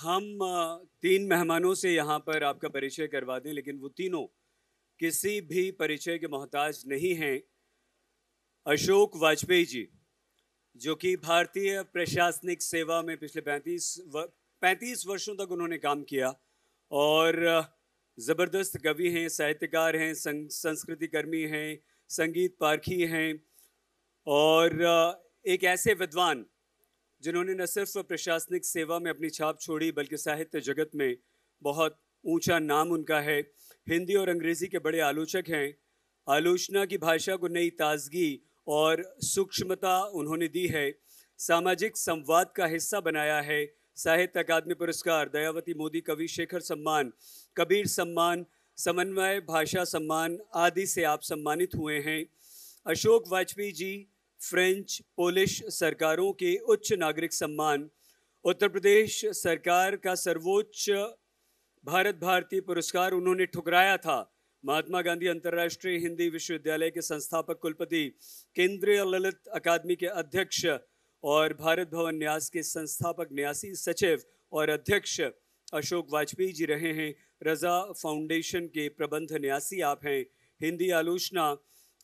हम तीन मेहमानों से यहाँ पर आपका परिचय करवा दें, लेकिन वो तीनों किसी भी परिचय के मोहताज नहीं हैं। अशोक वाजपेयी जी, जो कि भारतीय प्रशासनिक सेवा में पिछले 35 वर्षों तक उन्होंने काम किया और ज़बरदस्त कवि हैं, साहित्यकार हैं, संस्कृति कर्मी हैं, संगीत पारखी हैं और एक ऐसे विद्वान जिन्होंने न सिर्फ प्रशासनिक सेवा में अपनी छाप छोड़ी बल्कि साहित्य जगत में बहुत ऊंचा नाम उनका है। हिंदी और अंग्रेज़ी के बड़े आलोचक हैं। आलोचना की भाषा को नई ताजगी और सूक्ष्मता उन्होंने दी है। सामाजिक संवाद का हिस्सा बनाया है। साहित्य अकादमी पुरस्कार, दयावती मोदी कवि शेखर सम्मान, कबीर सम्मान, समन्वय भाषा सम्मान आदि से आप सम्मानित हुए हैं। अशोक वाजपेयी जी फ्रेंच, पोलिश सरकारों के उच्च नागरिक सम्मान, उत्तर प्रदेश सरकार का सर्वोच्च भारत भारती पुरस्कार उन्होंने ठुकराया था। महात्मा गांधी अंतर्राष्ट्रीय हिंदी विश्वविद्यालय के संस्थापक कुलपति, केंद्रीय ललित अकादमी के अध्यक्ष और भारत भवन न्यास के संस्थापक न्यासी सचिव और अध्यक्ष अशोक वाजपेयी जी रहे हैं। रजा फाउंडेशन के प्रबंध न्यासी आप हैं। हिंदी आलोचना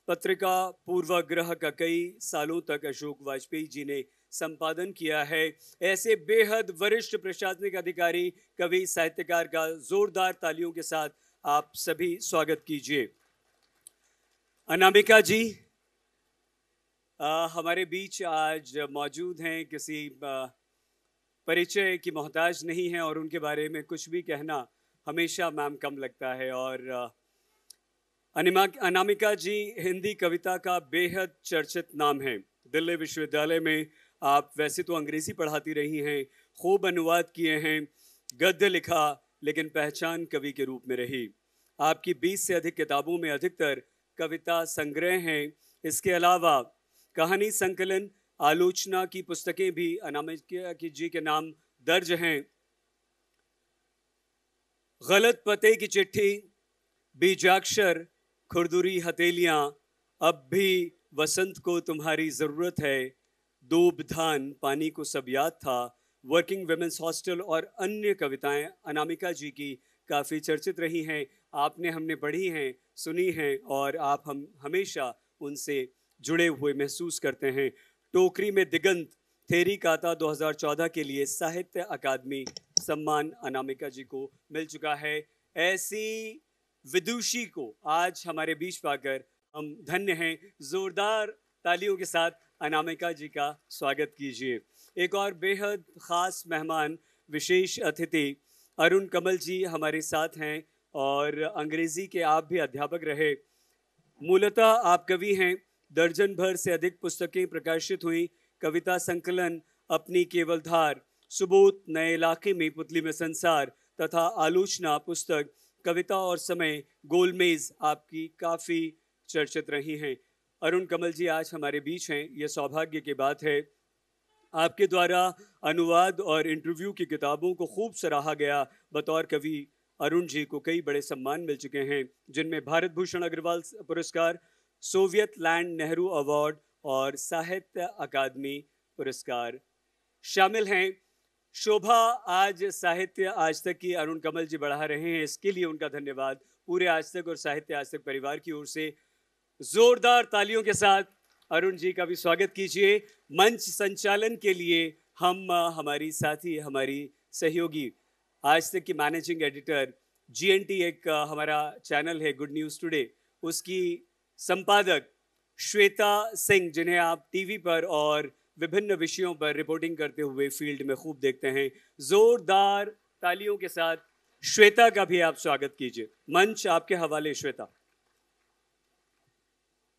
पत्रिका पूर्वाग्रह का कई सालों तक अशोक वाजपेयी जी ने संपादन किया है। ऐसे बेहद वरिष्ठ प्रशासनिक अधिकारी, कवि, साहित्यकार का जोरदार तालियों के साथ आप सभी स्वागत कीजिए। अनामिका जी हमारे बीच आज मौजूद हैं, किसी परिचय की मोहताज नहीं है और उनके बारे में कुछ भी कहना हमेशा मैम कम लगता है। और अनामिका जी हिंदी कविता का बेहद चर्चित नाम है। दिल्ली विश्वविद्यालय में आप वैसे तो अंग्रेज़ी पढ़ाती रही हैं, खूब अनुवाद किए हैं, गद्य लिखा, लेकिन पहचान कवि के रूप में रही। आपकी 20 से अधिक किताबों में अधिकतर कविता संग्रह हैं। इसके अलावा कहानी संकलन, आलोचना की पुस्तकें भी अनामिका जी के नाम दर्ज हैं। गलत पते की चिट्ठी, बीजाक्षर, खुरदुरी हथेलियाँ, अब भी वसंत को तुम्हारी ज़रूरत है, दूब धान पानी को सब याद था, वर्किंग वुमेन्स हॉस्टल और अन्य कविताएं अनामिका जी की काफ़ी चर्चित रही हैं। आपने हमने पढ़ी हैं, सुनी हैं और आप हम हमेशा उनसे जुड़े हुए महसूस करते हैं। टोकरी में दिगंत थेरी काता 2014 के लिए साहित्य अकादमी सम्मान अनामिका जी को मिल चुका है। ऐसी विदुषी को आज हमारे बीच पाकर हम धन्य हैं। जोरदार तालियों के साथ अनामिका जी का स्वागत कीजिए। एक और बेहद ख़ास मेहमान, विशेष अतिथि अरुण कमल जी हमारे साथ हैं और अंग्रेज़ी के आप भी अध्यापक रहे। मूलतः आप कवि हैं। दर्जन भर से अधिक पुस्तकें प्रकाशित हुई। कविता संकलन अपनी केवल धार, सुबोध, नए इलाके में, पुतली में संसार तथा आलोचना पुस्तक, कविता और समय, गोलमेज आपकी काफ़ी चर्चित रही हैं। अरुण कमल जी आज हमारे बीच हैं, ये सौभाग्य की बात है। आपके द्वारा अनुवाद और इंटरव्यू की किताबों को खूब सराहा गया। बतौर कवि अरुण जी को कई बड़े सम्मान मिल चुके हैं, जिनमें भारत भूषण अग्रवाल पुरस्कार, सोवियत लैंड नेहरू अवार्ड और साहित्य अकादमी पुरस्कार शामिल हैं। शोभा आज साहित्य आज तक की अरुण कमल जी बढ़ा रहे हैं, इसके लिए उनका धन्यवाद पूरे आज तक और साहित्य आज तक परिवार की ओर से। जोरदार तालियों के साथ अरुण जी का भी स्वागत कीजिए। मंच संचालन के लिए हम हमारी साथी, हमारी सहयोगी, आज तक की मैनेजिंग एडिटर, GNT एक हमारा चैनल है गुड न्यूज़ टुडे, उसकी संपादक श्वेता सिंह, जिन्हें आप टीवी पर और विभिन्न विषयों पर रिपोर्टिंग करते हुए फील्ड में खूब देखते हैं। जोरदार तालियों के साथ श्वेता का भी आप स्वागत कीजिए। मंच आपके हवाले श्वेता।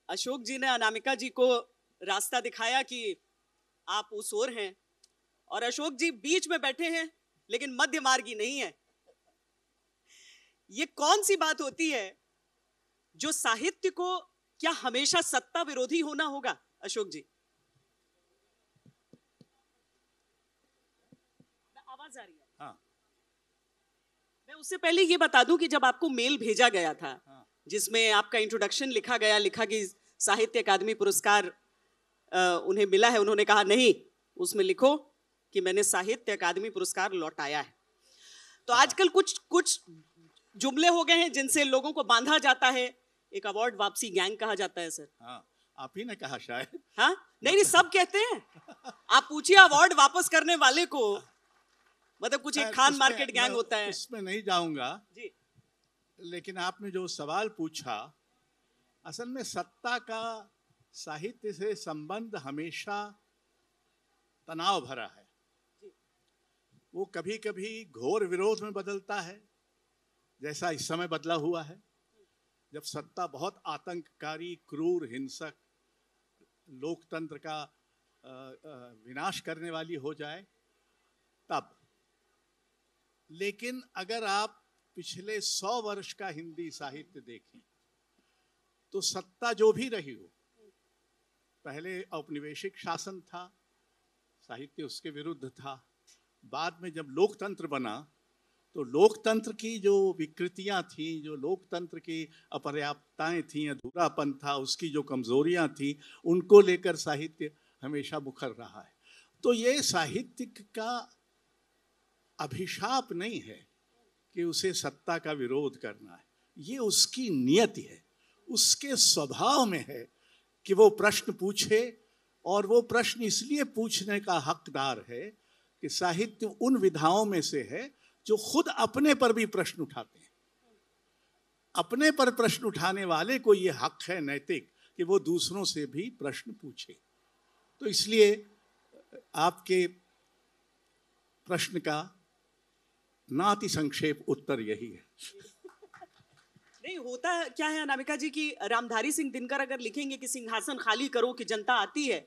अशोक जी ने अनामिका जी को रास्ता दिखाया कि आप उस ओर हैं और अशोक जी बीच में बैठे हैं लेकिन मध्य मार्गी नहीं है। ये कौन सी बात होती है जो साहित्य को क्या हमेशा सत्ता विरोधी होना होगा? अशोक जी, आवाज आ रही है? हाँ। मैं उससे पहले ये बता दूं कि जब आपको मेल भेजा गया था, हाँ, जिसमें आपका इंट्रोडक्शन लिखा कि साहित्य अकादमी पुरस्कार उन्हें मिला है, उन्होंने कहा नहीं, उसमें लिखो कि मैंने साहित्य अकादमी पुरस्कार लौटाया है। तो आजकल कुछ कुछ जुमले हो गए हैं जिनसे लोगों को बांधा जाता है। एक अवार्ड वापसी गैंग कहा जाता है सर। हाँ, आप ही ने कहा शायद। हाँ, नहीं सब कहते हैं। आप पूछिए अवार्ड वापस करने वाले को, मतलब कुछ एक खान मार्केट गैंग होता है। उसमें नहीं जाऊंगा जी। लेकिन आपने जो सवाल पूछा, असल में सत्ता का साहित्य से संबंध हमेशा तनाव भरा है। वो कभी कभी घोर विरोध में बदलता है, जैसा इस समय बदला हुआ है, जब सत्ता बहुत आतंककारी, क्रूर, हिंसक, लोकतंत्र का विनाश करने वाली हो जाए तब। लेकिन अगर आप पिछले 100 वर्ष का हिंदी साहित्य देखें तो सत्ता जो भी रही हो, पहले औपनिवेशिक शासन था, साहित्य उसके विरुद्ध था। बाद में जब लोकतंत्र बना तो लोकतंत्र की जो विकृतियां थीं, जो लोकतंत्र की अपर्याप्तताएं थीं, अधूरापन था, उसकी जो कमजोरियां थीं, उनको लेकर साहित्य हमेशा मुखर रहा है। तो ये साहित्य का अभिशाप नहीं है कि उसे सत्ता का विरोध करना है, ये उसकी नियति है, उसके स्वभाव में है कि वो प्रश्न पूछे। और वो प्रश्न इसलिए पूछने का हकदार है कि साहित्य उन विधाओं में से है जो खुद अपने पर भी प्रश्न उठाते हैं। अपने पर प्रश्न उठाने वाले को ये हक है नैतिक कि वो दूसरों से भी प्रश्न पूछे। तो इसलिए आपके प्रश्न का नाति संक्षेप उत्तर यही है। नहीं, होता क्या है अनामिका जी कि रामधारी सिंह दिनकर अगर लिखेंगे कि सिंहासन खाली करो कि जनता आती है,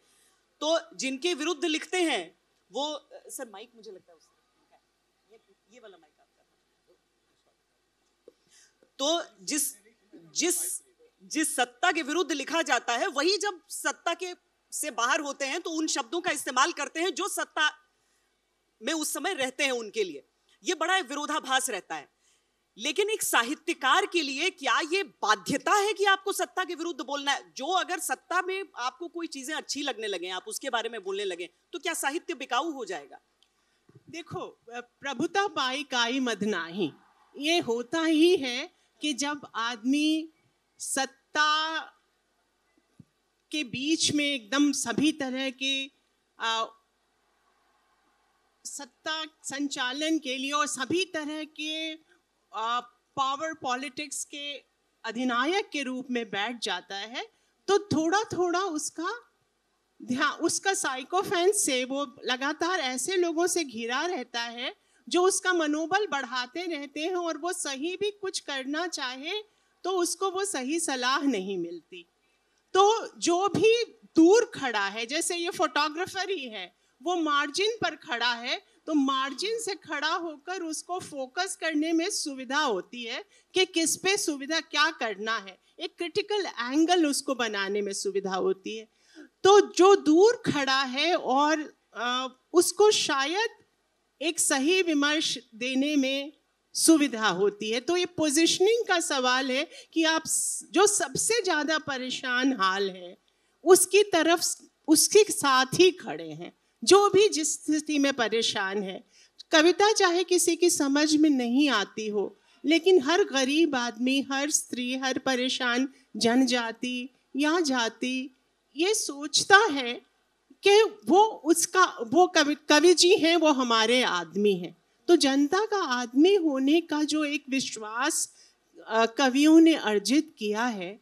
तो जिनके विरुद्ध लिखते हैं वो, सर माइक मुझे लगता है ये वाला माइक आपका, तो जिस सत्ता के विरुद्ध लिखा जाता है वही जब सत्ता के से बाहर होते हैं तो उन शब्दों का इस्तेमाल करते हैं जो सत्ता में उस समय रहते हैं उनके लिए। ये बड़ा विरोधाभास रहता है। लेकिन एक साहित्यकार के लिए क्या ये बाध्यता है कि आपको सत्ता के विरुद्ध बोलना है? जो अगर सत्ता में आपको कोई चीजें अच्छी लगने लगे, आप उसके बारे में बोलने लगे, तो क्या साहित्य बिकाऊ हो जाएगा? देखो, प्रभुता पाई काई मद नाही, ये होता ही है कि जब आदमी सत्ता के बीच में एकदम सभी तरह के सत्ता संचालन के लिए और सभी तरह के पावर पॉलिटिक्स के अधिनायक के रूप में बैठ जाता है, तो थोड़ा थोड़ा उसका ध्यान, उसका साइकोफेंस से वो लगातार ऐसे लोगों से घिरा रहता है जो उसका मनोबल बढ़ाते रहते हैं, और वो सही भी कुछ करना चाहे तो उसको वो सही सलाह नहीं मिलती। तो जो भी दूर खड़ा है, जैसे ये फोटोग्राफर ही है, वो मार्जिन पर खड़ा है, तो मार्जिन से खड़ा होकर उसको फोकस करने में सुविधा होती है कि किस पे सुविधा क्या करना है, एक क्रिटिकल एंगल उसको बनाने में सुविधा होती है। तो जो दूर खड़ा है और उसको शायद एक सही विमर्श देने में सुविधा होती है। तो ये पोजीशनिंग का सवाल है कि आप जो सबसे ज़्यादा परेशान हाल है उसकी तरफ, उसके साथ ही खड़े हैं, जो भी जिस स्थिति में परेशान है। कविता चाहे किसी की समझ में नहीं आती हो, लेकिन हर गरीब आदमी, हर स्त्री, हर परेशान जनजाति या जाति ये सोचता है कि वो कवि जी हैं, वो हमारे आदमी हैं। तो जनता का आदमी होने का जो एक विश्वास कवियों ने अर्जित किया है,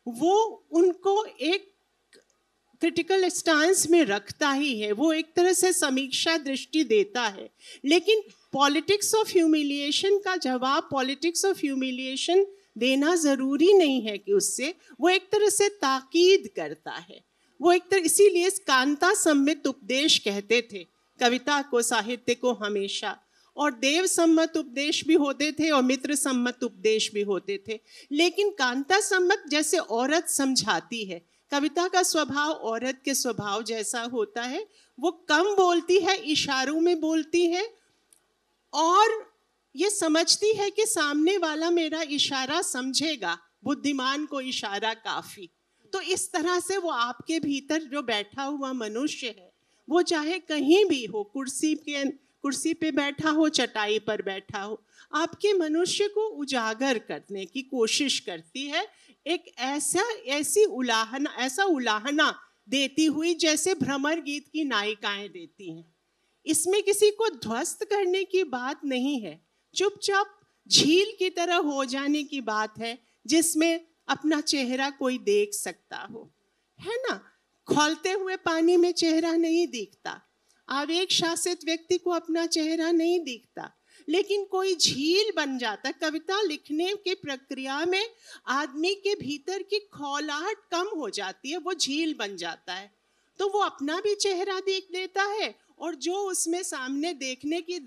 वो उनको एक क्रिटिकल स्टांस में रखता ही है, वो एक तरह से समीक्षा दृष्टि देता है। लेकिन पॉलिटिक्स ऑफ ह्यूमिलिएशन का जवाब पॉलिटिक्स ऑफ ह्यूमिलिएशन देना ज़रूरी नहीं है कि उससे वो एक तरह से ताकीद करता है। वो एक तरह, इसीलिए कांता सम्मित उपदेश कहते थे कविता को, साहित्य को हमेशा, और देव सम्मत उपदेश भी होते थे और मित्र सम्मत उपदेश भी होते थे। लेकिन कांता सम्मत जैसे औरत समझाती है, कविता का स्वभाव औरत के स्वभाव जैसा होता है। वो कम बोलती है, इशारों में बोलती है, और ये समझती है कि सामने वाला मेरा इशारा समझेगा, बुद्धिमान को इशारा काफ़ी। तो इस तरह से वो आपके भीतर जो बैठा हुआ मनुष्य है, वो चाहे कहीं भी हो, कुर्सी के कुर्सी पे बैठा हो, चटाई पर बैठा हो, आपके मनुष्य को उजागर करने की कोशिश करती है, एक ऐसा उलाहना देती हुई जैसे भ्रमर गीत की नायिकाएं देती हैं। इसमें किसी को ध्वस्त करने की बात नहीं है, चुपचाप झील की तरह हो जाने की बात है, जिसमें अपना चेहरा कोई देख सकता हो, है ना। खौलते हुए पानी में चेहरा नहीं दिखता, आवेग शासित व्यक्ति को अपना चेहरा नहीं दिखता, लेकिन कोई झील बन जाता। कविता लिखने की प्रक्रिया में आदमी के भीतर की खौलाहट कम हो जाती है, वो झील बन जाता है, तो वो अपना भी चेहरा देख लेता है, और जो उसमें सामने देखने की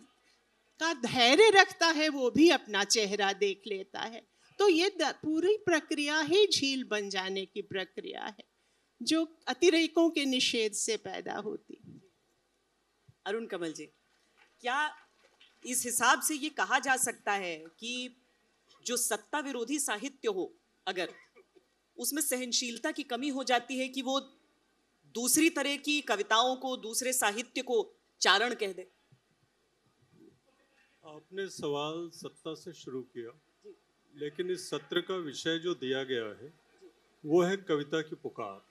का धैर्य रखता है वो भी अपना चेहरा देख लेता है। तो ये पूरी प्रक्रिया ही झील बन जाने की प्रक्रिया है, जो अतिरेकों के निषेध से पैदा होती। अरुण कमल जी, क्या इस हिसाब से ये कहा जा सकता है कि जो सत्ता विरोधी साहित्य हो, अगर उसमें सहनशीलता की कमी हो जाती है कि वो दूसरी तरह की कविताओं को, दूसरे साहित्य को चारण कह दे? आपने सवाल सत्ता से शुरू किया, लेकिन इस सत्र का विषय जो दिया गया है वो है कविता की पुकार,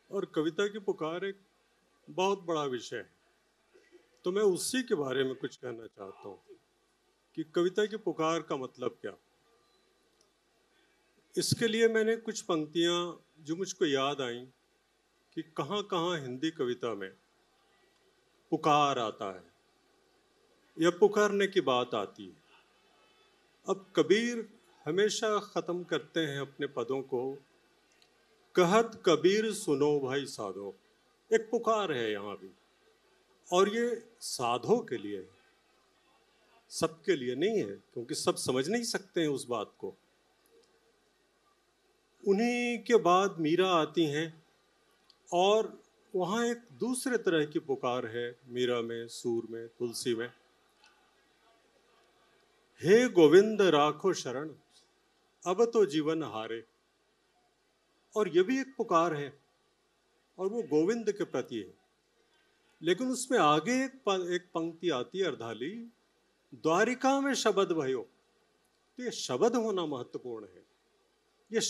और कविता की पुकार एक बहुत बड़ा विषय है। तो मैं उसी के बारे में कुछ कहना चाहता हूँ कि कविता की पुकार का मतलब क्या। इसके लिए मैंने कुछ पंक्तियाँ जो मुझको याद आईं कि कहाँ कहाँ हिंदी कविता में पुकार आता है या पुकारने की बात आती है। अब कबीर हमेशा ख़त्म करते हैं अपने पदों को, कहत कबीर सुनो भाई साधो। एक पुकार है यहाँ भी, और ये साधो के लिए है, सबके लिए नहीं है, क्योंकि सब समझ नहीं सकते हैं उस बात को। उन्हीं के बाद मीरा आती हैं, और वहाँ एक दूसरे तरह की पुकार है मीरा में, सूर में, तुलसी में। हे गोविंद राखो शरण, अब तो जीवन हारे। और ये भी एक पुकार है, और वो गोविंद के प्रति है। लेकिन उसमें आगे एक पंक्ति आती है अर्धाली, द्वारिका में शब्द भयो। तो ये शब्द होना महत्वपूर्ण है। ये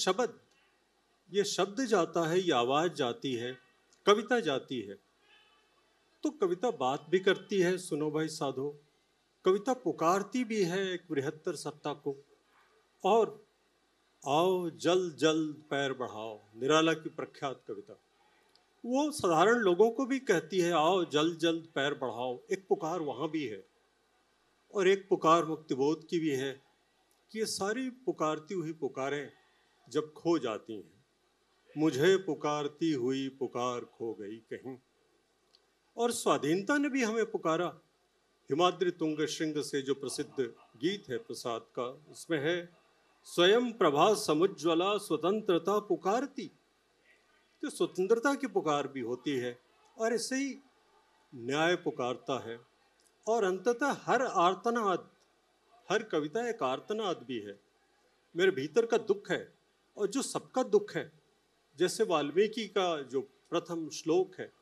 शब्द जाता है, ये आवाज जाती है, कविता जाती है। तो कविता बात भी करती है, सुनो भाई साधो। कविता पुकारती भी है एक बृहत्तर सत्ता को। और आओ जल जल पैर बढ़ाओ, निराला की प्रख्यात कविता, वो साधारण लोगों को भी कहती है आओ जल्द जल्द पैर बढ़ाओ। एक पुकार वहाँ भी है, और एक पुकार मुक्तिबोध की भी है कि ये सारी पुकारती हुई पुकारें जब खो जाती हैं, मुझे पुकारती हुई पुकार खो गई कहीं। और स्वाधीनता ने भी हमें पुकारा। हिमाद्री तुंग श्रृंग से जो प्रसिद्ध गीत है प्रसाद का, उसमें है स्वयं प्रभा समुज्ज्वला स्वतंत्रता पुकारती। तो स्वतंत्रता की पुकार भी होती है, और ऐसे ही न्याय पुकारता है। और अंततः हर आर्तनाद, हर कविता एक आर्तनाद भी है। मेरे भीतर का दुख है, और जो सबका दुख है, जैसे वाल्मीकि का जो प्रथम श्लोक है,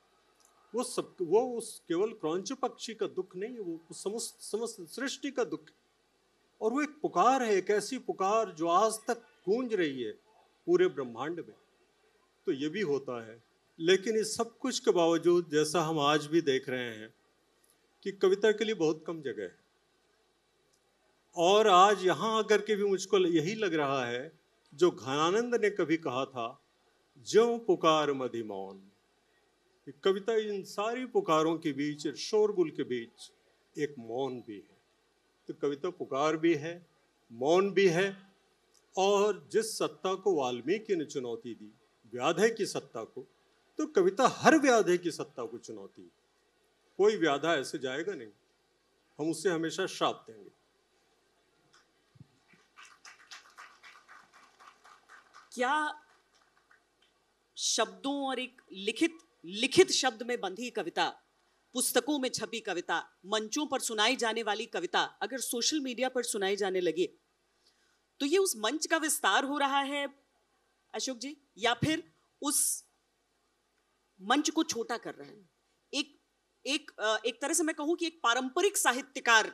वो उस केवल क्रौंच पक्षी का दुख नहीं है, वो समस्त सृष्टि का दुख है। और वो एक पुकार है, एक ऐसी पुकार जो आज तक गूंज रही है पूरे ब्रह्मांड में। तो ये भी होता है। लेकिन इस सब कुछ के बावजूद, जैसा हम आज भी देख रहे हैं कि कविता के लिए बहुत कम जगह है। और आज यहाँ आकर के भी मुझको यही लग रहा है जो घनानंद ने कभी कहा था, ज्यों पुकार मधि मौन। कविता इन सारी पुकारों के बीच, शोरगुल के बीच एक मौन भी है। तो कविता पुकार भी है, मौन भी है। और जिस सत्ता को वाल्मीकि ने चुनौती दी, व्याधे की सत्ता को, तो कविता हर व्याधे की सत्ता को चुनौती। कोई व्याधा ऐसे जाएगा नहीं, हम उससे हमेशा श्राप देंगे। क्या शब्दों और एक लिखित शब्द में बंधी कविता, पुस्तकों में छपी कविता, मंचों पर सुनाई जाने वाली कविता अगर सोशल मीडिया पर सुनाई जाने लगे, तो ये उस मंच का विस्तार हो रहा है अशोक जी, या फिर उस मंच को छोटा कर रहे हैं? एक एक तरह से मैं कहूं कि एक पारंपरिक साहित्यकार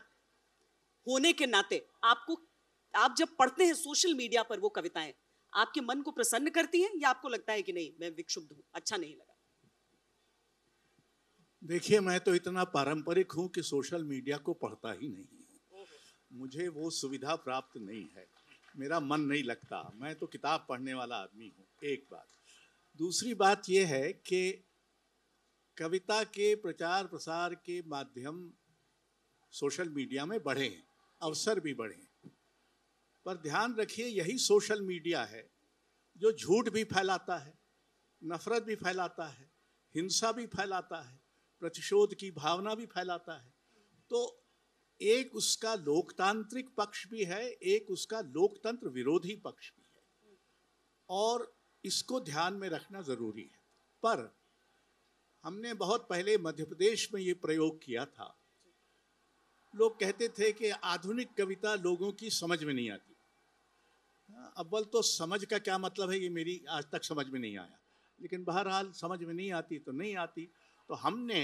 होने के नाते आप जब पढ़ते हैं सोशल मीडिया पर वो कविताएं, आपके मन को प्रसन्न करती हैं या आपको लगता है कि नहीं, मैं विक्षुब्ध हूं, अच्छा नहीं लगा? देखिए, मैं तो इतना पारंपरिक हूं कि सोशल मीडिया को पढ़ता ही नहीं हूं। मुझे वो सुविधा प्राप्त नहीं है, मेरा मन नहीं लगता। मैं तो किताब पढ़ने वाला आदमी हूं, एक बात। दूसरी बात यह है कि कविता के प्रचार प्रसार के माध्यम सोशल मीडिया में बढ़े हैं, अवसर भी बढ़े हैं, पर ध्यान रखिए यही सोशल मीडिया है जो झूठ भी फैलाता है, नफरत भी फैलाता है, हिंसा भी फैलाता है, प्रतिशोध की भावना भी फैलाता है। तो एक उसका लोकतांत्रिक पक्ष भी है, एक उसका लोकतंत्र विरोधी पक्ष भी है, और इसको ध्यान में रखना जरूरी है। पर हमने बहुत पहले मध्य प्रदेश में ये प्रयोग किया था। लोग कहते थे कि आधुनिक कविता लोगों की समझ में नहीं आती। अव्वल तो समझ का क्या मतलब है, ये मेरी आज तक समझ में नहीं आया, लेकिन बहरहाल समझ में नहीं आती तो नहीं आती। तो हमने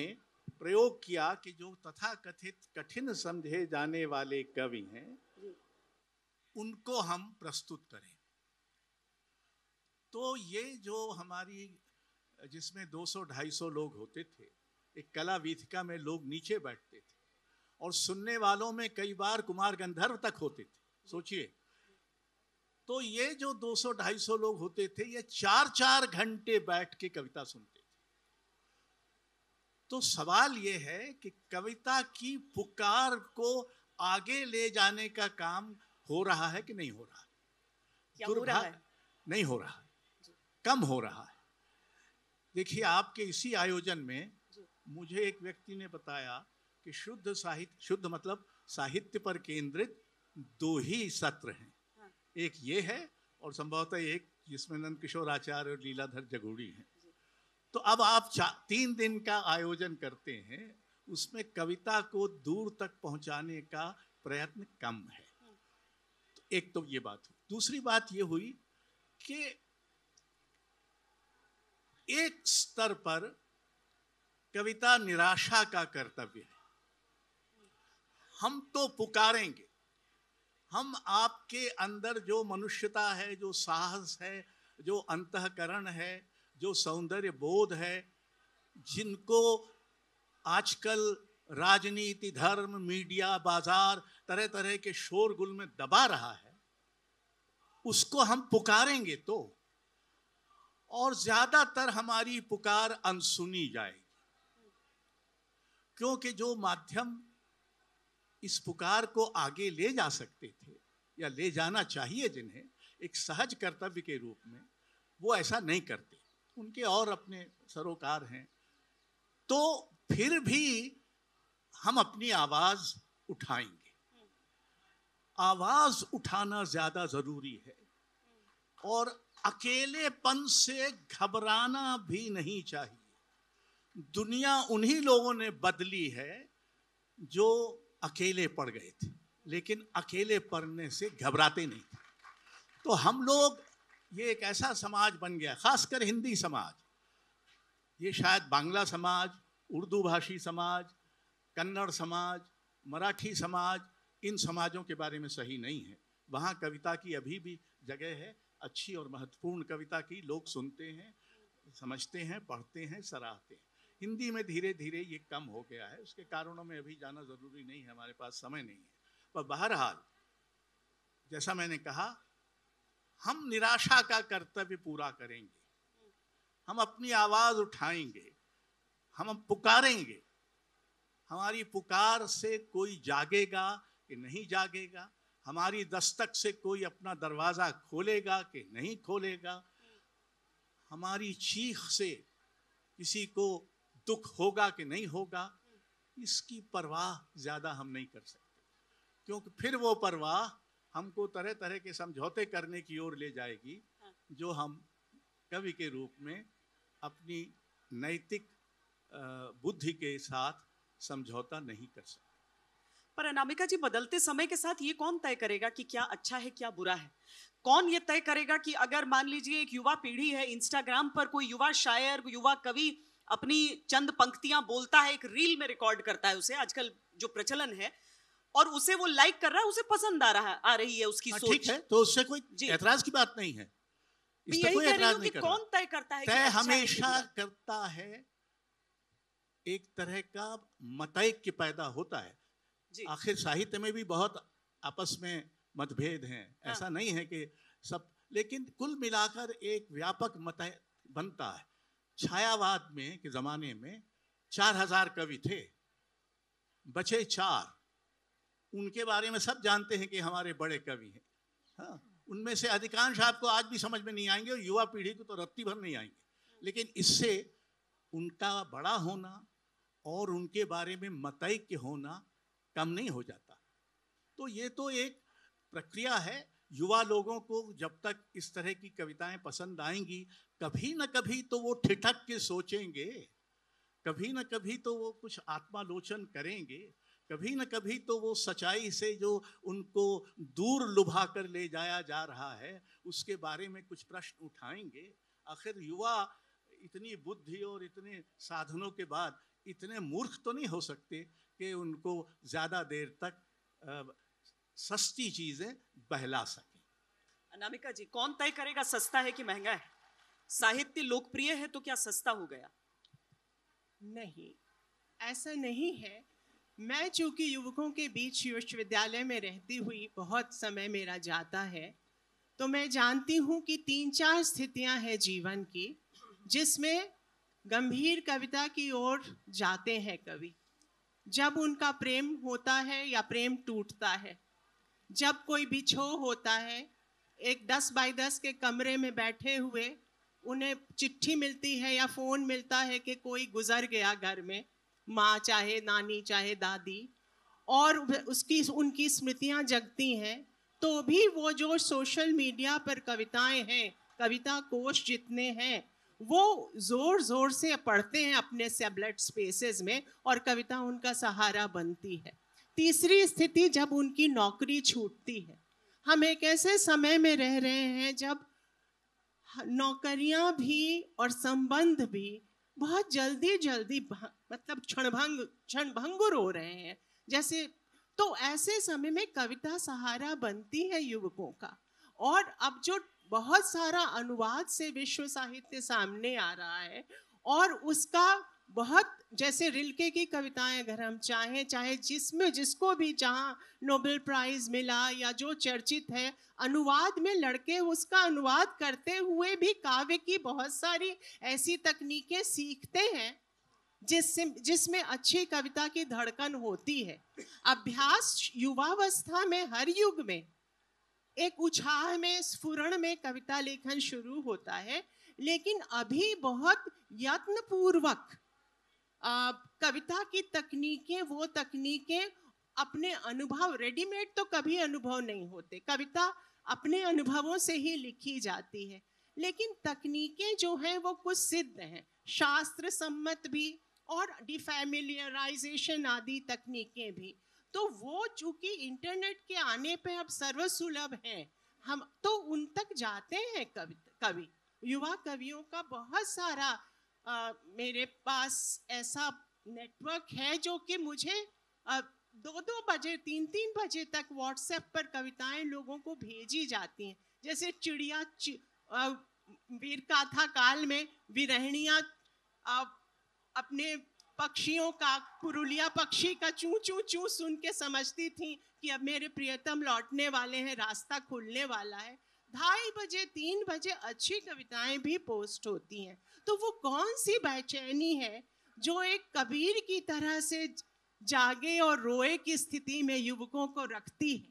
प्रयोग किया कि जो तथाकथित कठिन समझे जाने वाले कवि हैं उनको हम प्रस्तुत करें। तो ये जो हमारी, जिसमें 200-250 लोग होते थे, एक कला वीथिका में लोग नीचे बैठते थे और सुनने वालों में कई बार कुमार गंधर्व तक होते थे, सोचिए। तो ये जो 200-250 लोग होते थे, ये 4-4 घंटे बैठ के कविता सुनते थे। तो सवाल ये है कि कविता की पुकार को आगे ले जाने का काम हो रहा है कि नहीं हो रहा? क्या हो रहा है? नहीं हो रहा, कम हो रहा है। देखिए, आपके इसी आयोजन में मुझे एक व्यक्ति ने बताया कि शुद्ध साहित्य, शुद्ध मतलब साहित्य पर केंद्रित 2 ही सत्र हैं। एक ये है और संभवतः एक जिसमें नंद किशोर आचार्य और लीलाधर जगूड़ी हैं। तो अब आप 3 दिन का आयोजन करते हैं, उसमें कविता को दूर तक पहुंचाने का प्रयत्न कम है। तो एक तो ये बात हुई। दूसरी बात ये हुई कि एक स्तर पर कविता निराशा का कर्तव्य है। हम तो पुकारेंगे, हम आपके अंदर जो मनुष्यता है, जो साहस है, जो अंतःकरण है, जो सौंदर्य बोध है, जिनको आजकल राजनीति, धर्म, मीडिया, बाजार तरह तरह के शोरगुल में दबा रहा है, उसको हम पुकारेंगे तो, और ज्यादातर हमारी पुकार अनसुनी जाएगी। क्योंकि जो माध्यम इस पुकार को आगे ले जा सकते थे या ले जाना चाहिए जिन्हें एक सहज कर्तव्य के रूप में, वो ऐसा नहीं करते। उनके और अपने सरोकार हैं। तो फिर भी हम अपनी आवाज उठाएंगे। आवाज उठाना ज्यादा जरूरी है और अकेलेपन से घबराना भी नहीं चाहिए। दुनिया उन्हीं लोगों ने बदली है जो अकेले पड़ गए थे, लेकिन अकेले पड़ने से घबराते नहीं थे। तो हम लोग, ये एक ऐसा समाज बन गया, खासकर हिंदी समाज, ये शायद बांग्ला समाज, उर्दू भाषी समाज, कन्नड़ समाज, मराठी समाज, इन समाजों के बारे में सही नहीं है। वहाँ कविता की अभी भी जगह है, अच्छी और महत्वपूर्ण कविता की लोग सुनते हैं, समझते हैं, पढ़ते हैं, सराहते हैं। हिंदी में धीरे धीरे ये कम हो गया है, उसके कारणों में अभी जाना जरूरी नहीं है, हमारे पास समय नहीं है। पर बहरहाल, जैसा मैंने कहा, हम निराशा का कर्तव्य पूरा करेंगे, हम अपनी आवाज उठाएंगे, हम पुकारेंगे। हमारी पुकार से कोई जागेगा कि नहीं जागेगा, हमारी दस्तक से कोई अपना दरवाजा खोलेगा कि नहीं खोलेगा, हमारी चीख से किसी को दुख होगा कि नहीं होगा, इसकी परवाह ज्यादा हम नहीं कर सकते। क्योंकि फिर वो परवाह हमको तरह तरह के समझौते करने की ओर ले जाएगी, जो हम कवि के रूप में अपनी नैतिक बुद्धि के साथ समझौता नहीं कर सकते। पर अनामिका जी, बदलते समय के साथ ये कौन तय करेगा कि क्या अच्छा है क्या बुरा है? कौन ये तय करेगा कि अगर मान लीजिए एक युवा पीढ़ी है, इंस्टाग्राम पर कोई युवा शायर, युवा कवि अपनी चंद पंक्तियां बोलता है, एक रील में रिकॉर्ड करता है उसे, आजकल जो प्रचलन है, और उसे वो लाइक कर रहा है, उसे पसंद आ रही है उसकी सोच। ठीक है, तो उससे कोई जी। एतराज की बात नहीं है, इस पर यही कोई कह रही एतराज हूं नहीं कि कर रहा। कौन तय करता है कि तय अच्छा है कि हमेशा बुरा? करता है, एक तरह का मतैक्य पैदा होता है। जी। आखिर साहित्य में भी बहुत आपस में मतभेद हैं, हाँ। ऐसा नहीं है कि सब, लेकिन कुल मिलाकर एक व्यापक मत बनता है। छायावाद में के जमाने में 4000 कवि थे, बचे 4, उनके बारे में सब जानते हैं कि हमारे बड़े कवि हैं। हाँ, उनमें से अधिकांश आपको आज भी समझ में नहीं आएंगे, और युवा पीढ़ी को तो रत्ती भर नहीं आएंगे, लेकिन इससे उनका बड़ा होना और उनके बारे में मतैक्य होना कम नहीं हो जाता। तो ये तो एक प्रक्रिया है। युवा लोगों को जब तक इस तरह की कविताएं पसंद आएंगी, कभी न कभी तो वो ठिठक के सोचेंगे, कभी न कभी तो वो कुछ आत्मालोचन करेंगे, कभी न कभी तो वो सच्चाई से जो उनको दूर लुभा कर ले जाया जा रहा है उसके बारे में कुछ प्रश्न उठाएंगे। आखिर युवा इतनी बुद्धि और इतने साधनों के बाद इतने मूर्ख तो नहीं हो सकते कि उनको ज़्यादा देर तक सस्ती चीज़ें बहला सकें। अनामिका जी, कौन तय करेगा सस्ता है कि महंगा है? साहित्य लोकप्रिय है तो क्या सस्ता हो गया? नहीं, ऐसा नहीं है। मैं चूंकि युवकों के बीच विश्वविद्यालय में रहती हुई बहुत समय मेरा जाता है, तो मैं जानती हूँ कि 3-4 स्थितियाँ हैं जीवन की जिसमें गंभीर कविता की ओर जाते हैं कवि। जब उनका प्रेम होता है या प्रेम टूटता है, जब कोई बिछोह होता है, एक 10 बाई 10 के कमरे में बैठे हुए उन्हें चिट्ठी मिलती है या फ़ोन मिलता है कि कोई गुजर गया घर में, माँ चाहे नानी चाहे दादी, और उसकी उनकी स्मृतियाँ जगती हैं, तो भी वो जो सोशल मीडिया पर कविताएं हैं, कविता कोश जितने हैं, वो ज़ोर ज़ोर से पढ़ते हैं अपने टैबलेट स्पेसेस में, और कविता उनका सहारा बनती है। तीसरी स्थिति, जब उनकी नौकरी छूटती है। हम एक ऐसे समय में रह रहे हैं जब नौकरियां भी और संबंध भी बहुत जल्दी मतलब क्षणभंगुर हो रहे हैं जैसे। तो ऐसे समय में कविता सहारा बनती है युवकों का। और अब जो बहुत सारा अनुवाद से विश्व साहित्य सामने आ रहा है, और उसका बहुत, जैसे रिल्के की कविताएं अगर हम चाहे जिसमें जिसको भी जहाँ नोबेल प्राइज मिला या जो चर्चित है, अनुवाद में लड़के उसका अनुवाद करते हुए भी काव्य की बहुत सारी ऐसी तकनीकें सीखते हैं जिसमें अच्छी कविता की धड़कन होती है। अभ्यास युवावस्था में हर युग में एक उछाह में, स्फुरण में कविता लेखन शुरू होता है, लेकिन अभी बहुत यत्नपूर्वक कविता की तकनीकें, वो तकनीकें अपने अनुभव, रेडीमेड तो कभी अनुभव नहीं होते, कविता अपने अनुभवों से ही लिखी जाती है, लेकिन तकनीकें जो हैं वो कुछ सिद्ध हैं, शास्त्र सम्मत भी और डिफैमिलियराइजेशन आदि तकनीकें भी। तो वो चूंकि इंटरनेट के आने पे अब सर्वसुलभ हैं, हम तो उन तक जाते हैं। कवि युवा कवियों का बहुत सारा मेरे पास ऐसा नेटवर्क है जो कि मुझे 2-2 बजे 3-3 बजे तक व्हाट्सएप पर कविताएं लोगों को भेजी जाती हैं। जैसे चिड़िया वीर गाथा काल में विरहणियाँ अपने पक्षियों का, पुरुलिया पक्षी का चूं चूं चूं सुन के समझती थी कि अब मेरे प्रियतम लौटने वाले हैं, रास्ता खुलने वाला है। 2:30 बजे 3 बजे अच्छी कविताएं भी पोस्ट होती हैं। तो वो कौन सी बेचैनी है जो एक कबीर की तरह से जागे और रोए की स्थिति में युवकों को रखती है?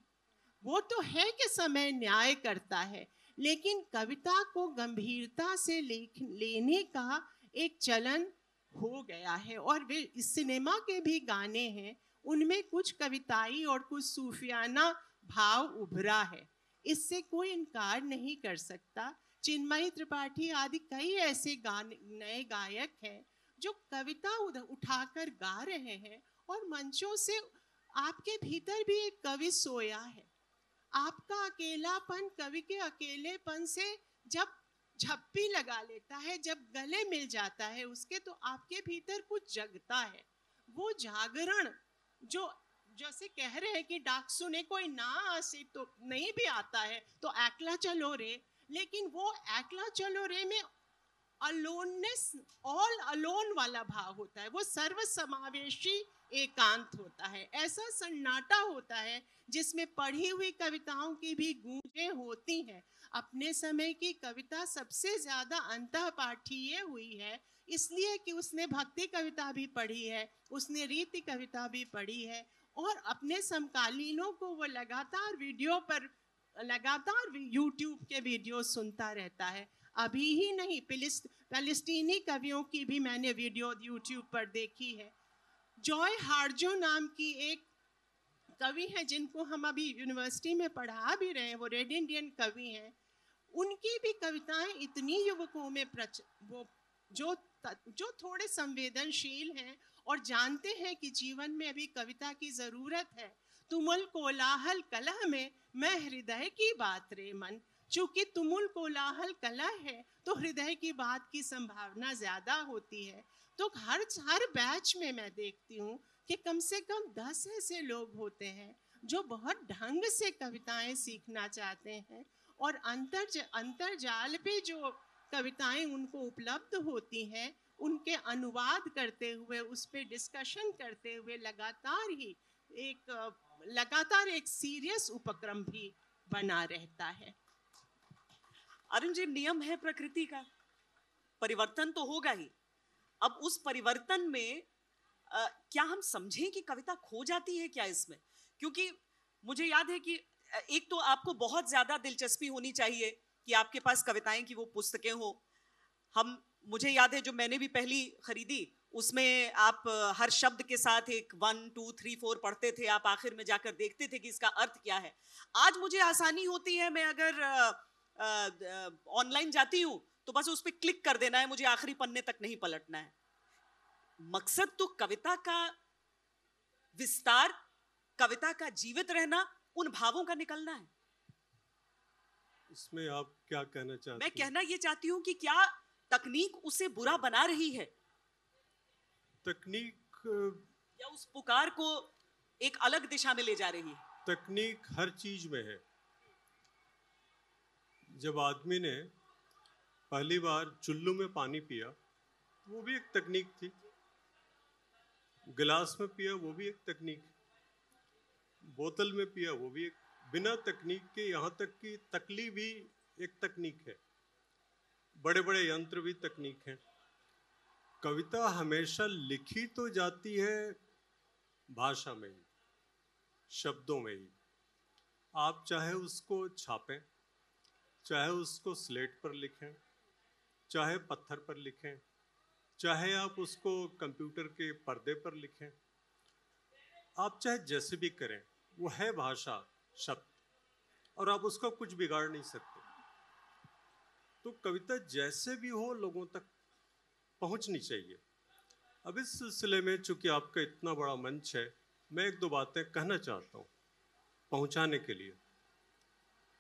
वो तो है कि समय न्याय करता है, लेकिन कविता को गंभीरता से लेने का एक चलन हो गया है। और वे सिनेमा के भी गाने हैं, उनमें कुछ कविताई और कुछ सूफियाना भाव उभरा है, इससे कोई इनकार नहीं कर सकता। चिन्मयी त्रिपाठी आदि कई ऐसे नए गायक हैं जो कविता उठाकर गा रहे हैं, और मंचों से आपके भीतर भी एक कवि सोया है। आपका अकेलापन कवि के अकेलेपन से झप्पी लगा लेता है, जब गले मिल जाता है उसके, तो आपके भीतर कुछ जगता है। वो जागरण जो जैसे कह रहे हैं कि डाक सुने कोई ना आसे, तो नहीं भी आता है तो एकला चलो रे, लेकिन वो एकला चलो रे में अलोननेस, ऑल अलोन वाला भाव होता है, वो सर्व समावेशी एकांत होता है। ऐसा सन्नाटा होता है जिसमें पढ़ी हुई कविताओं की भी गूंजें होती हैं। अपने समय की कविता सबसे ज्यादा अंतःपाठीय हुई है, इसलिए कि उसने भक्ति कविता भी पढ़ी है, उसने रीति कविता भी पढ़ी है, और अपने समकालीनों को वो लगातार यूट्यूब के वीडियो सुनता रहता है। अभी ही नहीं, फिलिस्तीनी कवियों की भी मैंने वीडियो यूट्यूब पर देखी है। जॉय हार्जो नाम की एक कवि है जिनको हम अभी यूनिवर्सिटी में पढ़ा भी रहे हैं, वो रेड इंडियन कवि हैं। उनकी भी कविताएं इतनी युवकों में वो जो थोड़े संवेदनशील हैं और जानते हैं कि जीवन में अभी कविता की जरूरत है। तुमुल कोलाहल कलह में मैं हृदय की बात रे मन, चूंकि तुमुल कोलाहल कलह है तो हृदय की बात की संभावना ज्यादा होती है। तो हर बैच में मैं देखती हूँ कि कम से कम 10 ऐसे लोग होते हैं जो बहुत ढंग से कविताएं सीखना चाहते हैं, और अंतरजाल पे जो कविताएं उनको उपलब्ध होती हैं उनके अनुवाद करते हुए, उस पे डिस्कशन करते हुए लगातार एक सीरियस उपक्रम भी बना रहता है। अरुण जी, नियम है प्रकृति का, परिवर्तन तो होगा ही। अब उस परिवर्तन में क्या हम समझें कि कविता खो जाती है क्या इसमें? क्योंकि मुझे याद है कि एक तो आपको बहुत ज्यादा दिलचस्पी होनी चाहिए कि आपके पास कविताएं की वो पुस्तकें हो। मुझे याद है जो मैंने भी पहली खरीदी, उसमें आप हर शब्द के साथ एक 1 2 3 4 पढ़ते थे, आप आखिर में जाकर देखते थे कि इसका अर्थ क्या है। आज मुझे आसानी होती है, मैं अगर ऑनलाइन जाती हूं तो बस उस पर क्लिक कर देना है, मुझे आखिरी पन्ने तक नहीं पलटना है। मकसद तो कविता का विस्तार, कविता का जीवित रहना, उन भावों का निकलना है। इसमें आप क्या कहना चाहते हैं? मैं कहना ये चाहती हूं कि क्या तकनीक उसे बुरा बना रही है? तकनीक या उस पुकार को एक अलग दिशा में ले जा रही है? तकनीक हर चीज में है। जब आदमी ने पहली बार चुल्लू में पानी पिया, वो भी एक तकनीक थी। गिलास में पिया, वो भी एक तकनीक। बोतल में पिया, वो भी एक। बिना तकनीक के, यहाँ तक कि तकली भी एक तकनीक है। बड़े बड़े यंत्र भी तकनीक हैं। कविता हमेशा लिखी तो जाती है भाषा में ही, शब्दों में ही। आप चाहे उसको छापें, चाहे उसको स्लेट पर लिखें, चाहे पत्थर पर लिखें, चाहे आप उसको कंप्यूटर के पर्दे पर लिखें, आप चाहे जैसे भी करें, वो है भाषा, शब्द, और आप उसका कुछ बिगाड़ नहीं सकते। तो कविता जैसे भी हो लोगों तक पहुंचनी चाहिए। अब इस सिलसिले में चूंकि आपका इतना बड़ा मंच है, मैं एक दो बातें कहना चाहता हूँ पहुंचाने के लिए।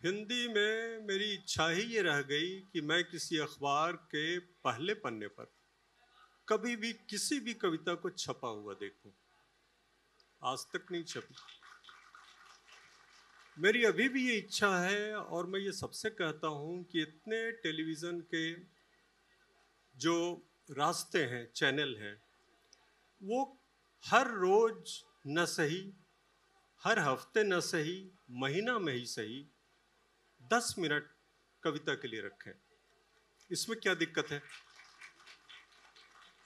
हिंदी में मेरी इच्छा ही ये रह गई कि मैं किसी अखबार के पहले पन्ने पर कभी भी किसी भी कविता को छपा हुआ देखूं। आज तक नहीं छपी। मेरी अभी भी ये इच्छा है, और मैं ये सबसे कहता हूँ कि इतने टेलीविज़न के जो रास्ते हैं, चैनल हैं, वो हर रोज न सही, हर हफ्ते न सही, महीना में ही सही 10 मिनट कविता के लिए रखें। इसमें क्या दिक्कत है?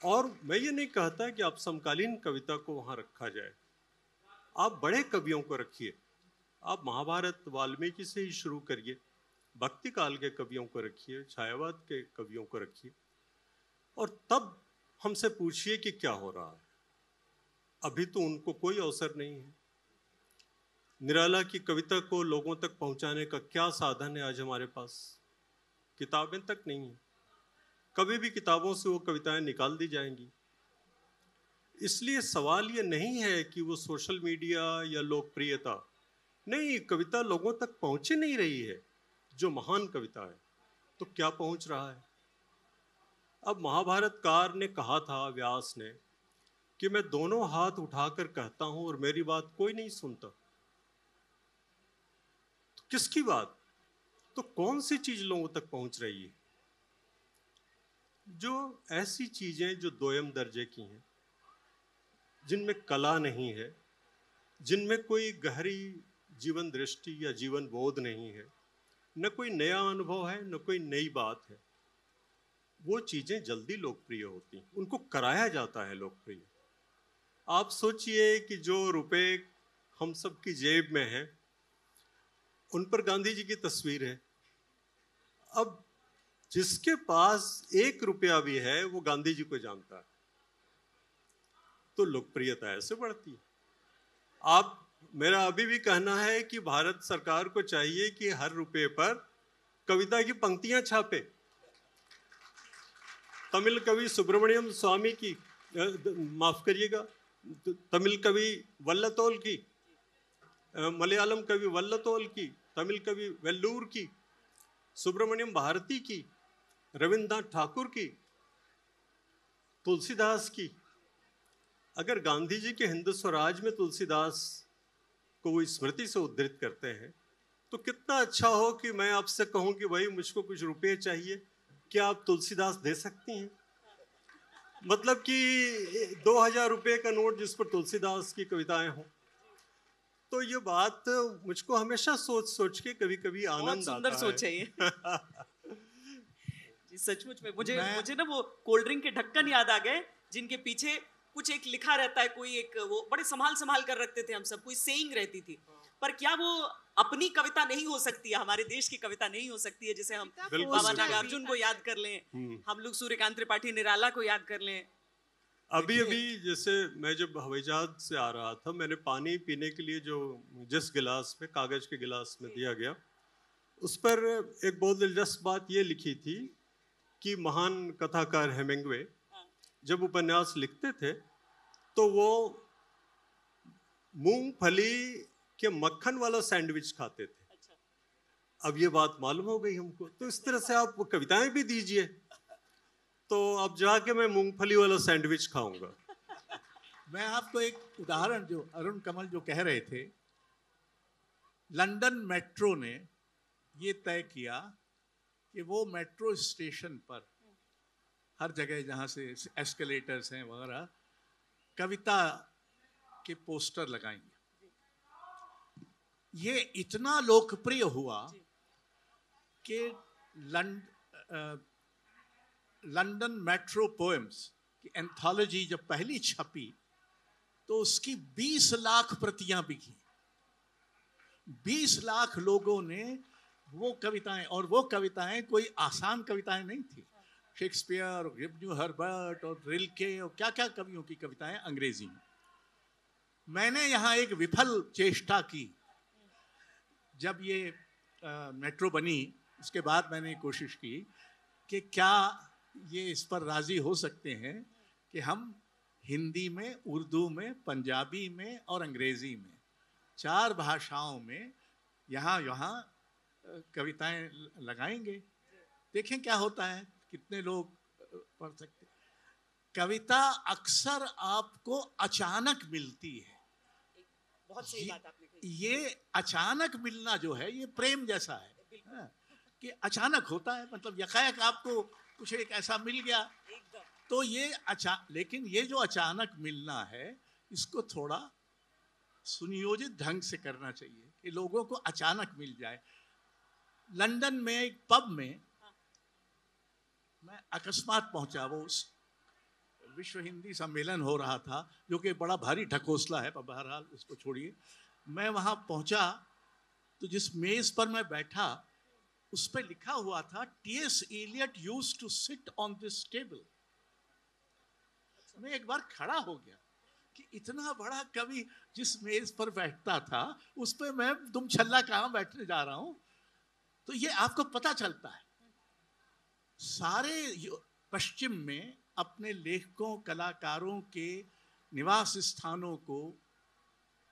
और मैं ये नहीं कहता कि आप समकालीन कविता को वहाँ रखा जाए। आप बड़े कवियों को रखिए। आप महाभारत वाल्मीकि से ही शुरू करिए, भक्ति काल के कवियों को रखिए, छायावाद के कवियों को रखिए, और तब हमसे पूछिए कि क्या हो रहा है। अभी तो उनको कोई अवसर नहीं है। निराला की कविता को लोगों तक पहुंचाने का क्या साधन है आज हमारे पास? किताबें तक नहीं है। कभी भी किताबों से वो कविताएं निकाल दी जाएंगी। इसलिए सवाल ये नहीं है कि वो सोशल मीडिया या लोकप्रियता, नहीं, कविता लोगों तक पहुंच नहीं रही है। जो महान कविता है, तो क्या पहुंच रहा है। अब महाभारतकार ने कहा था, व्यास ने, कि मैं दोनों हाथ उठाकर कहता हूं और मेरी बात कोई नहीं सुनता। तो किसकी बात, तो कौन सी चीज लोगों तक पहुंच रही है? जो ऐसी चीजें जो दोयम दर्जे की हैं, जिनमें कला नहीं है, जिनमें कोई गहरी जीवन दृष्टि या जीवन बोध नहीं है, न कोई नया अनुभव है, न कोई नई बात है, वो चीजें जल्दी लोकप्रिय होती हैं, उनको कराया जाता है लोकप्रिय। आप सोचिए कि जो रुपए हम सब की जेब में हैं, उन पर गांधी जी की तस्वीर है। अब जिसके पास 1 रुपया भी है वो गांधी जी को जानता है, तो लोकप्रियता ऐसे बढ़ती है। आप, मेरा अभी भी कहना है कि भारत सरकार को चाहिए कि हर रुपए पर कविता की पंक्तियां छापे। तमिल कवि सुब्रमण्यम स्वामी की, माफ करिएगा, तमिल कवि वल्लतोल की, मलयालम कवि वल्लतोल की, तमिल कवि वेल्लूर की, सुब्रमण्यम भारती की, रविन्द्रनाथ ठाकुर की, तुलसीदास की। अगर गांधी जी के हिंदू स्वराज में तुलसीदास को वो स्मृति से उद्धृत करते हैं, तो कितना अच्छा हो कि मैं आपसे कहूं कि भाई मुझको कुछ रुपए चाहिए, क्या आप तुलसीदास दे सकती हैं? मतलब कि 2000 रुपए का नोट जिस पर तुलसीदास की कविताएं हों। तो ये बात मुझको हमेशा सोच सोच के कभी कभी आनंद आता है। सुंदर सोच है ये। जी सचमुच में मुझे ना वो कोल्ड ड्रिंक के ढक्कन याद आ गए, जिनके पीछे कुछ एक लिखा रहता है, कोई एक, वो बड़े संभाल कर रखते थे हम सब, कोई सेइंग रहती थी। पर क्या वो अपनी कविता नहीं हो सकती है, हमारे देश की कविता नहीं हो सकती है? जैसे हम बाबा नागार्जुन को याद कर लें, हम लोग सूर्यकांत त्रिपाठी निराला को याद कर लें। अभी जैसे मैं जब हवाई जहाज से आ रहा था, मैंने पानी पीने के लिए जो जिस गिलास में, कागज के गिलास में दिया गया, उस पर एक बहुत दिलचस्प बात ये लिखी थी कि महान कथाकार हेमिंग्वे जब उपन्यास लिखते थे तो वो मूंगफली के मक्खन वाला सैंडविच खाते थे। अच्छा। अब ये बात मालूम हो गई हमको। तो इस तरह से आप कविताएं भी दीजिए, तो अब जाके मैं मूंगफली वाला सैंडविच खाऊंगा। मैं आपको एक उदाहरण, जो अरुण कमल जो कह रहे थे, लंदन मेट्रो ने ये तय किया कि वो मेट्रो स्टेशन पर हर जगह जहाँ से एस्केलेटर्स हैं वगैरह, कविता के पोस्टर लगाएंगे। ये इतना लोकप्रिय हुआ कि लंदन मेट्रो पोएम्स की एंथोलॉजी जब पहली छपी तो उसकी 20 लाख प्रतियां बिकी। 20 लाख लोगों ने वो कविताएं, और वो कविताएं कोई आसान कविताएं नहीं थी। शेक्सपियर, गिब्न्यू हर्बर्ट और रिल्के और क्या क्या कवियों की कविताएं अंग्रेजी में। मैंने यहाँ एक विफल चेष्टा की। जब ये मेट्रो बनी उसके बाद मैंने कोशिश की कि क्या ये इस पर राजी हो सकते हैं कि हम हिंदी में, उर्दू में, पंजाबी में और अंग्रेजी में 4 भाषाओं में यहाँ कविताएं लगाएंगे, देखें क्या होता है, कितने लोग पढ़ सकते। कविता अक्सर आपको अचानक मिलती है। बहुत सही बात आपने कही। ये अचानक मिलना जो है ये प्रेम जैसा है, कि अचानक होता है, मतलब यकायक आपको कुछ एक ऐसा मिल गया तो ये लेकिन ये जो अचानक मिलना है इसको थोड़ा सुनियोजित ढंग से करना चाहिए कि लोगों को अचानक मिल जाए। लंदन में एक पब में मैं अकस्मात पहुंचा, वो विश्व हिंदी सम्मेलन हो रहा था जो कि बड़ा भारी ढकोसला है, पर बहरहाल उसको छोड़िए। मैं वहां पहुंचा तो जिस मेज पर मैं बैठा उस पर लिखा हुआ था T.S. Eliot used to sit on this table। मैं एक बार खड़ा हो गया कि इतना बड़ा कवि जिस मेज पर बैठता था उस पर मैं तुम छल्ला कहाँ बैठने जा रहा हूं। तो ये आपको पता चलता है। सारे पश्चिम में अपने लेखकों, कलाकारों के निवास स्थानों को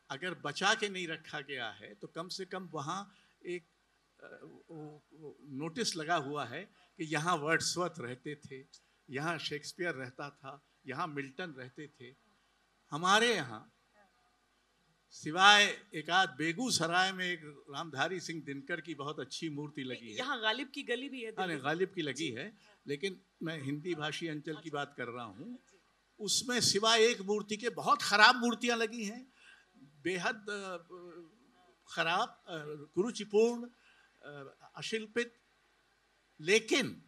अगर बचा के नहीं रखा गया है तो कम से कम वहाँ एक नोटिस लगा हुआ है कि यहाँ वर्ड्सवर्थ रहते थे, यहाँ शेक्सपियर रहता था, यहाँ मिल्टन रहते थे। हमारे यहाँ सिवाय एक आध बेगूसराय में एक रामधारी सिंह दिनकर की बहुत अच्छी मूर्ति लगी है, यहाँ गालिब की गली भी है हाँ दिल्ली में। गालिब की लगी है, लेकिन मैं हिंदी भाषी अंचल की बात कर रहा हूँ। उसमें सिवाय एक मूर्ति के बहुत खराब मूर्तियां लगी हैं, बेहद खराब, कुरुचिपूर्ण, अशिल्पित। लेकिन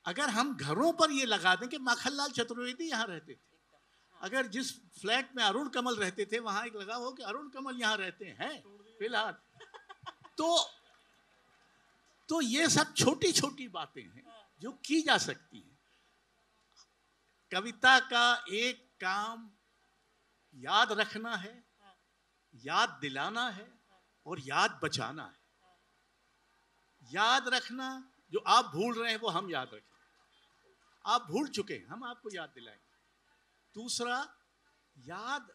अगर हम घरों पर ये लगा दें कि माखनलाल चतुर्वेदी यहाँ रहते थे, अगर जिस फ्लैट में अरुण कमल रहते थे वहां एक लगा हो कि अरुण कमल यहाँ रहते हैं फिलहाल, तो ये सब छोटी छोटी बातें हैं जो की जा सकती हैं। कविता का एक काम याद रखना है, याद दिलाना है और याद बचाना है। याद रखना, जो आप भूल रहे हैं वो हम याद रखें, आप भूल चुके हैं हम आपको याद दिलाएंगे। दूसरा, याद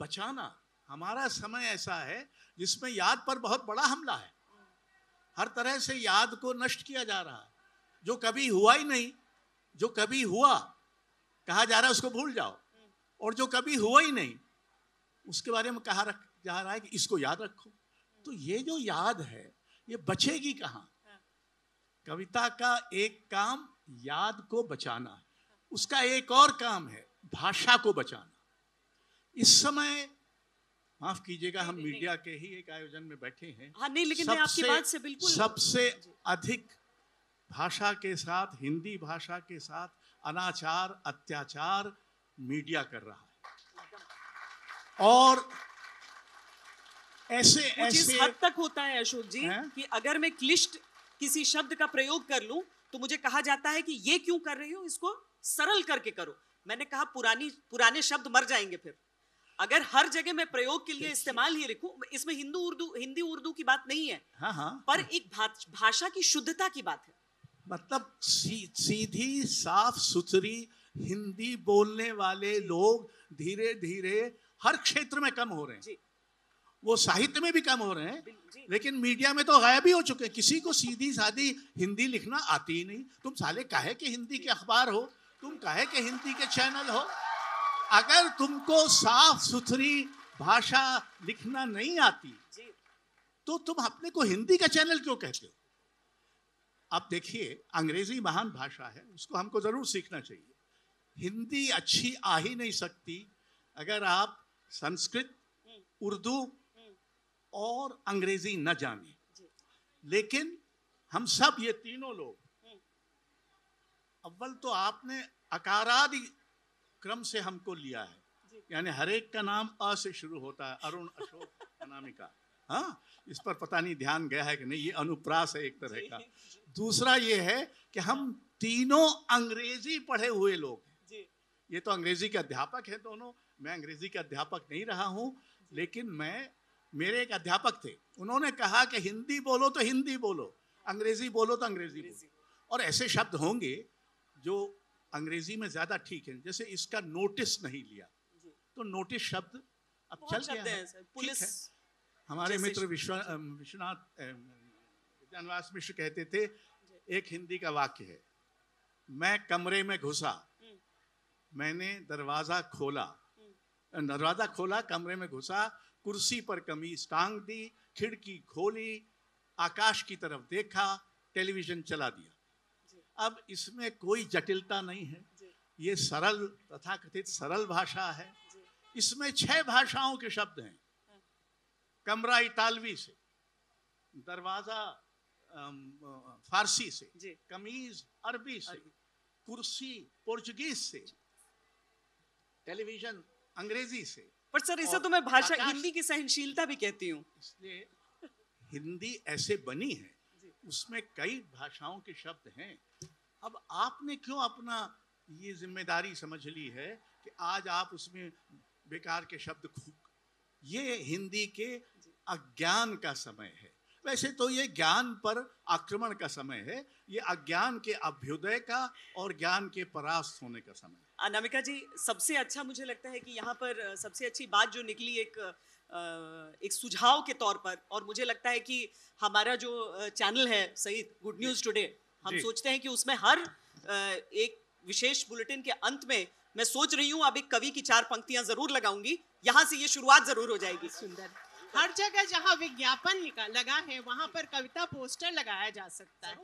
बचाना। हमारा समय ऐसा है जिसमें याद पर बहुत बड़ा हमला है, हर तरह से याद को नष्ट किया जा रहा है। जो कभी हुआ ही नहीं, जो कभी हुआ कहा जा रहा है उसको भूल जाओ, और जो कभी हुआ ही नहीं उसके बारे में कहा जा रहा है कि इसको याद रखो। तो ये जो याद है ये बचेगी कहाँ? कविता का एक काम याद को बचाना है, उसका एक और काम है भाषा को बचाना। इस समय माफ कीजिएगा, हम मीडिया के ही एक आयोजन में बैठे हैं। हाँ नहीं, लेकिन मैं आपकी बात से बिल्कुल सबसे अधिक भाषा के साथ, हिंदी भाषा के साथ अनाचार, अत्याचार मीडिया कर रहा है। और ऐसे कुछ इस हद तक होता है अशोक जी कि अगर मैं क्लिष्ट किसी शब्द का प्रयोग कर लूं तो मुझे कहा जाता है कि ये क्यों कर रही हो, इसको सरल करके करो। मैंने कहा पुराने शब्द मर जाएंगे फिर। अगर हर जगह मैं प्रयोग के लिए इस्तेमाल ही लिखूं, इसमें हिंदी उर्दू की बात नहीं है। हाँ, पर एक भाषा की शुद्धता की बात है। मतलब सीधी साफ सुथरी हिंदी बोलने वाले लोग धीरे धीरे हर क्षेत्र में कम हो रहे हैं। वो साहित्य में भी कम हो रहे हैं, लेकिन मीडिया में तो गायब ही हो चुके हैं। किसी को सीधी सादी हिंदी लिखना आती ही नहीं। तुम साले काहे के हिंदी के अखबार हो, तुम काहे के हिंदी के चैनल हो? अगर तुमको साफ सुथरी भाषा लिखना नहीं आती तो तुम अपने को हिंदी का चैनल क्यों कहते हो? आप देखिए, अंग्रेजी महान भाषा है, उसको हमको जरूर सीखना चाहिए। हिंदी अच्छी आ ही नहीं सकती अगर आप संस्कृत, उर्दू और अंग्रेजी न जाने। लेकिन हम सब ये तीनों लोग, अव्वल तो आपने अकारादि क्रम से हमको लिया है, यानी हर एक का नाम अ से शुरू होता है, अरुण, अशोक, अनामिका। हाँ, इस पर पता नहीं ध्यान गया है कि नहीं, ये अनुप्रास है एक तरह का। दूसरा ये है कि हम तीनों अंग्रेजी पढ़े हुए लोग हैं। ये तो अंग्रेजी के अध्यापक हैं दोनों, मैं अंग्रेजी के अध्यापक नहीं रहा हूँ, लेकिन मेरे एक अध्यापक थे, उन्होंने कहा कि हिंदी बोलो तो हिंदी बोलो, अंग्रेजी बोलो तो अंग्रेजी बोलो। और ऐसे शब्द होंगे जो अंग्रेजी में ज्यादा ठीक है, जैसे इसका नोटिस नहीं लिया, तो नोटिस शब्द अब चल गया है। पुलिस, हमारे मित्र विश्वनाथ विद्यानवास मिश्र कहते थे, एक हिंदी का वाक्य है, मैं कमरे में घुसा, मैंने दरवाजा खोला, कमरे में घुसा, कुर्सी पर कमीज टांग दी, खिड़की खोली, आकाश की तरफ देखा, टेलीविजन चला दिया। अब इसमें कोई जटिलता नहीं है, ये सरल, तथाकथित सरल भाषा है। इसमें 6 भाषाओं के शब्द हैं। कमरा इतालवी से, दरवाजा फारसी से, कमीज अरबी से, कुर्सी पोर्चुगीज से, टेलीविजन अंग्रेजी से। पर सर, इसे तो मैं भाषा हिंदी की सहनशीलता भी कहती हूँ। इसलिए हिंदी ऐसे बनी है, उसमें कई भाषाओं के शब्द हैं। अब आपने क्यों अपना ये जिम्मेदारी समझ ली है कि आज आप उसमें बेकार के शब्द ये हिंदी के अज्ञान का समय है। वैसे तो ये ज्ञान पर आक्रमण का समय है, ये अज्ञान के अभ्युदय का और ज्ञान के परास्त होने का समय है। अनामिका जी, सबसे अच्छा मुझे लगता है कि यहाँ पर सबसे अच्छी बात जो निकली एक सुझाव के तौर पर, और मुझे लगता है कि हमारा जो चैनल है सईद गुड न्यूज टुडे, हम सोचते हैं कि उसमें हर एक विशेष बुलेटिन के अंत में मैं सोच रही हूँ अब एक कवि की 4 पंक्तियां जरूर लगाऊंगी, यहाँ से ये शुरुआत जरूर हो जाएगी। सुंदर। हर जगह जहाँ विज्ञापन लगा है वहाँ पर कविता पोस्टर लगाया जा सकता है,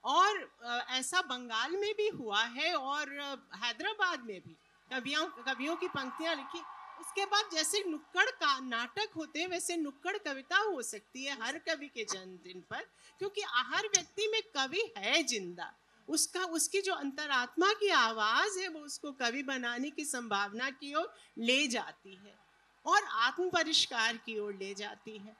और ऐसा बंगाल में भी हुआ है और हैदराबाद में भी कवियों की पंक्तियां लिखी। उसके बाद जैसे नुक्कड़ का नाटक होते हैं वैसे नुक्कड़ कविता हो सकती है हर कवि के जन्मदिन पर, क्योंकि हर व्यक्ति में कवि है जिंदा, उसकी जो अंतरात्मा की आवाज है वो उसको कवि बनाने की संभावना की ओर ले जाती है और आत्म परिष्कार की ओर ले जाती है।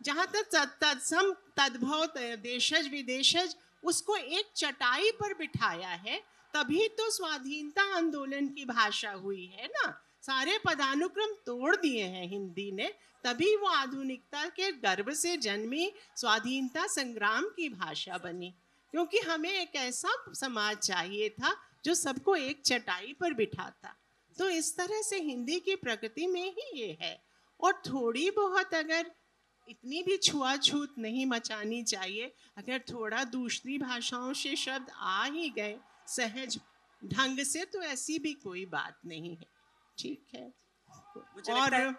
जहाँ तक तत्सम तद्भव देशज विदेशज उसको एक चटाई पर बिठाया है, तभी तो स्वाधीनता आंदोलन की भाषा हुई है ना। सारे पदानुक्रम तोड़ दिए हैं हिंदी ने, तभी वो आधुनिकता के गर्भ से जन्मी स्वाधीनता संग्राम की भाषा बनी, क्योंकि हमें एक ऐसा समाज चाहिए था जो सबको एक चटाई पर बिठाता। तो इस तरह से हिंदी की प्रकृति में ही ये है, और थोड़ी बहुत अगर इतनी भी छुआछूत नहीं मचानी चाहिए, अगर थोड़ा दूसरी भाषाओं से शब्द आ ही गए सहज ढंग से तो ऐसी भी कोई बात नहीं है। ठीक है। और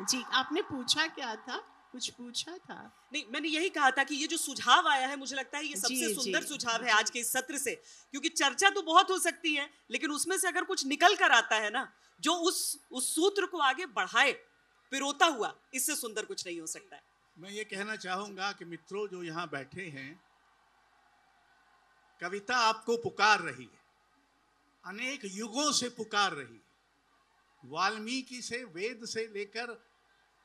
जी आपने पूछा क्या था? कुछ पूछा था? नहीं, मैंने यही कहा था कि ये जो सुझाव आया है मुझे लगता है ये सबसे सुंदर सुझाव है आज के इस सत्र से, क्योंकि चर्चा तो बहुत हो सकती है लेकिन उसमें से अगर कुछ निकल कर आता है ना जो उस सूत्र को आगे बढ़ाए पिरोता हुआ, इससे सुंदर कुछ नहीं हो सकता है। मैं ये कहना चाहूंगा कि मित्रों जो यहाँ बैठे हैं, कविता आपको पुकार रही है, अनेक युगों से पुकार रही है, वाल्मीकि से वेद से लेकर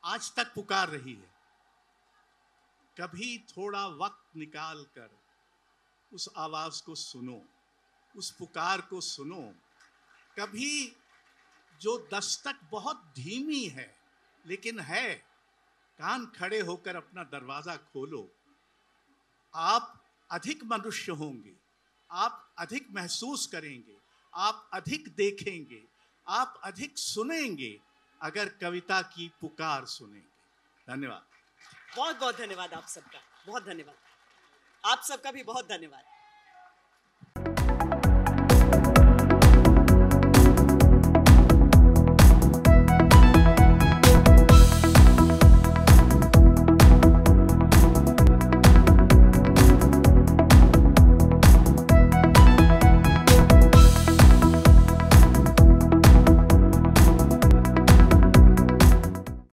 आज तक पुकार रही है। कभी थोड़ा वक्त निकाल कर उस आवाज को सुनो, उस पुकार को सुनो। कभी जो दस्तक बहुत धीमी है लेकिन है, कान खड़े होकर अपना दरवाजा खोलो। आप अधिक मनुष्य होंगे, आप अधिक महसूस करेंगे, आप अधिक देखेंगे, आप अधिक सुनेंगे अगर कविता की पुकार सुनेंगे। धन्यवाद। बहुत बहुत धन्यवाद आप सबका, बहुत धन्यवाद। आप सबका भी बहुत धन्यवाद।